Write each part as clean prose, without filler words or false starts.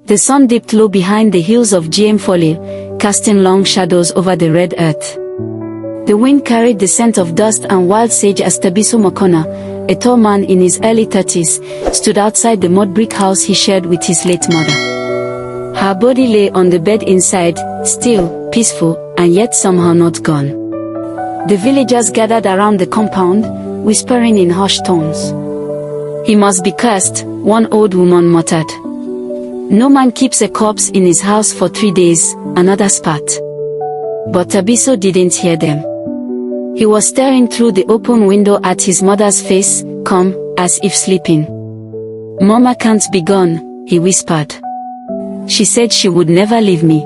The sun dipped low behind the hills of GM, casting long shadows over the red earth. The wind carried the scent of dust and wild sage as Thabiso Mokona, a tall man in his early 30s, stood outside the mud brick house he shared with his late mother. Her body lay on the bed inside, still, peaceful, and yet somehow not gone. The villagers gathered around the compound, whispering in hushed tones. "He must be cursed," one old woman muttered. "No man keeps a corpse in his house for 3 days," another spat. But Thabiso didn't hear them. He was staring through the open window at his mother's face, calm, as if sleeping. "Mama can't be gone," he whispered. "She said she would never leave me."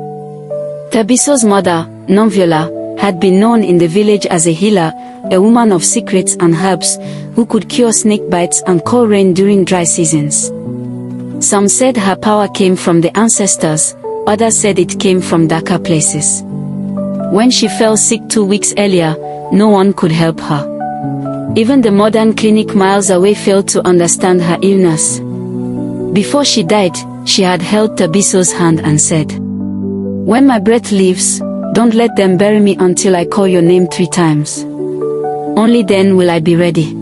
Thabiso's mother, Nomvula, had been known in the village as a healer, a woman of secrets and herbs, who could cure snake bites and call rain during dry seasons. Some said her power came from the ancestors, others said it came from darker places. When she fell sick 2 weeks earlier, no one could help her. Even the modern clinic miles away failed to understand her illness. Before she died, she had held Thabiso's hand and said, "When my breath leaves, don't let them bury me until I call your name 3 times. Only then will I be ready."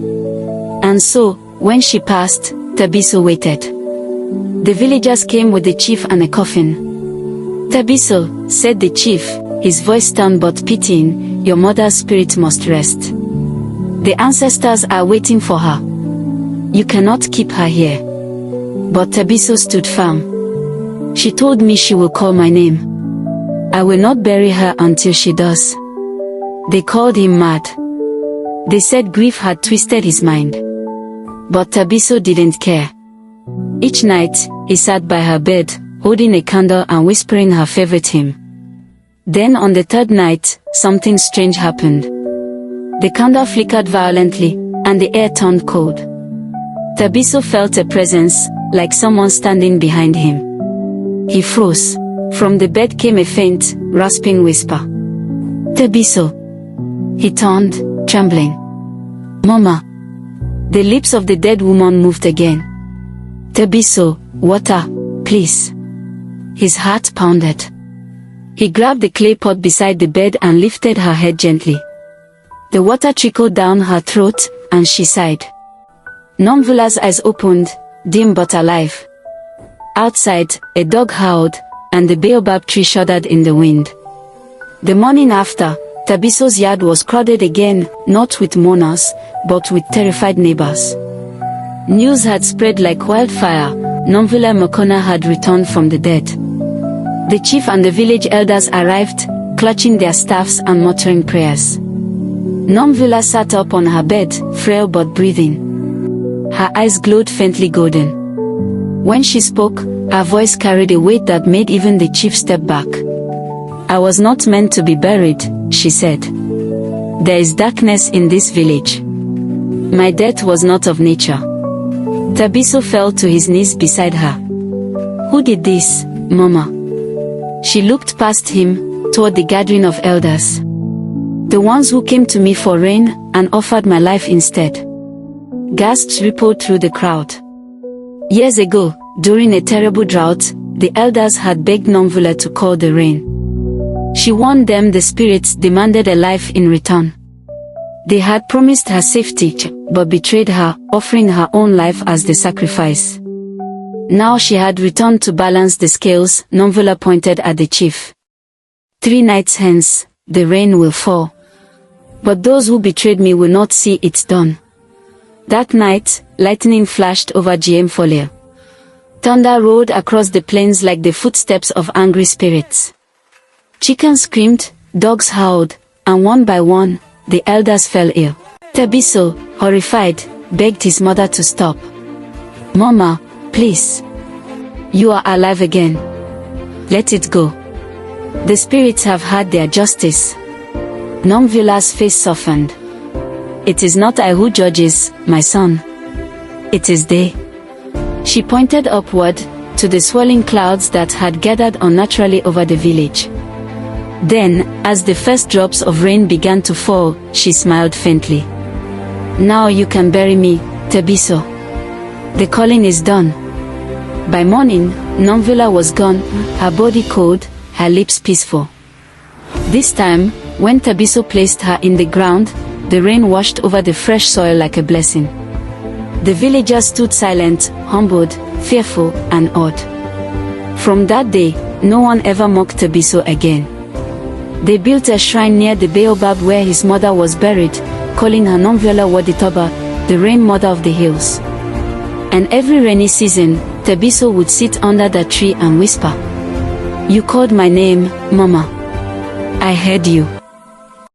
And so, when she passed, Thabiso waited. The villagers came with the chief and a coffin. "Thabiso," said the chief, his voice stern but pitying, "your mother's spirit must rest. The ancestors are waiting for her. You cannot keep her here." But Thabiso stood firm. "She told me she will call my name. I will not bury her until she does." They called him mad. They said grief had twisted his mind. But Thabiso didn't care. Each night, he sat by her bed, holding a candle and whispering her favorite hymn. Then on the 3rd night, something strange happened. The candle flickered violently, and the air turned cold. Thabiso felt a presence, like someone standing behind him. He froze. From the bed came a faint, rasping whisper. "Thabiso." He turned, trembling. "Mama." The lips of the dead woman moved again. "Thabiso, water, please." His heart pounded. He grabbed the clay pot beside the bed and lifted her head gently. The water trickled down her throat, and she sighed. Nomvula's eyes opened, dim but alive. Outside, a dog howled, and the baobab tree shuddered in the wind. The morning after, Thabiso's yard was crowded again, not with mourners, but with terrified neighbors. News had spread like wildfire. Nomvula Mokona had returned from the dead. The chief and the village elders arrived, clutching their staffs and muttering prayers. Nomvula sat up on her bed, frail but breathing. Her eyes glowed faintly golden. When she spoke, her voice carried a weight that made even the chief step back. "I was not meant to be buried," she said. "There is darkness in this village. My death was not of nature." Thabiso fell to his knees beside her. "Who did this, Mama?" She looked past him, toward the gathering of elders. "The ones who came to me for rain, and offered my life instead." Gasps rippled through the crowd. Years ago, during a terrible drought, the elders had begged Nomvula to call the rain. She warned them the spirits demanded a life in return. They had promised her safety, but betrayed her, offering her own life as the sacrifice. Now she had returned to balance the scales. Nomvula pointed at the chief. 3 nights hence, the rain will fall. But those who betrayed me will not see it's done. That night, lightning flashed over GM. Thunder rolled across the plains like the footsteps of angry spirits. Chickens screamed, dogs howled, and one by one, the elders fell ill. Thabiso, horrified, begged his mother to stop. "Mama, please. You are alive again. Let it go. The spirits have had their justice." Nomvula's face softened. "It is not I who judges, my son. It is they." She pointed upward, to the swirling clouds that had gathered unnaturally over the village. Then, as the first drops of rain began to fall, she smiled faintly. "Now you can bury me, Thabiso. The calling is done." By morning, Nomvula was gone, her body cold, her lips peaceful. This time, when Tabiso placed her in the ground, the rain washed over the fresh soil like a blessing. The villagers stood silent, humbled, fearful, and awed. From that day, no one ever mocked Tabiso again. They built a shrine near the baobab where his mother was buried, calling her Nomvula Waditoba, the rain mother of the hills. And every rainy season, Tabiso would sit under that tree and whisper, "You called my name, Mama. I heard you."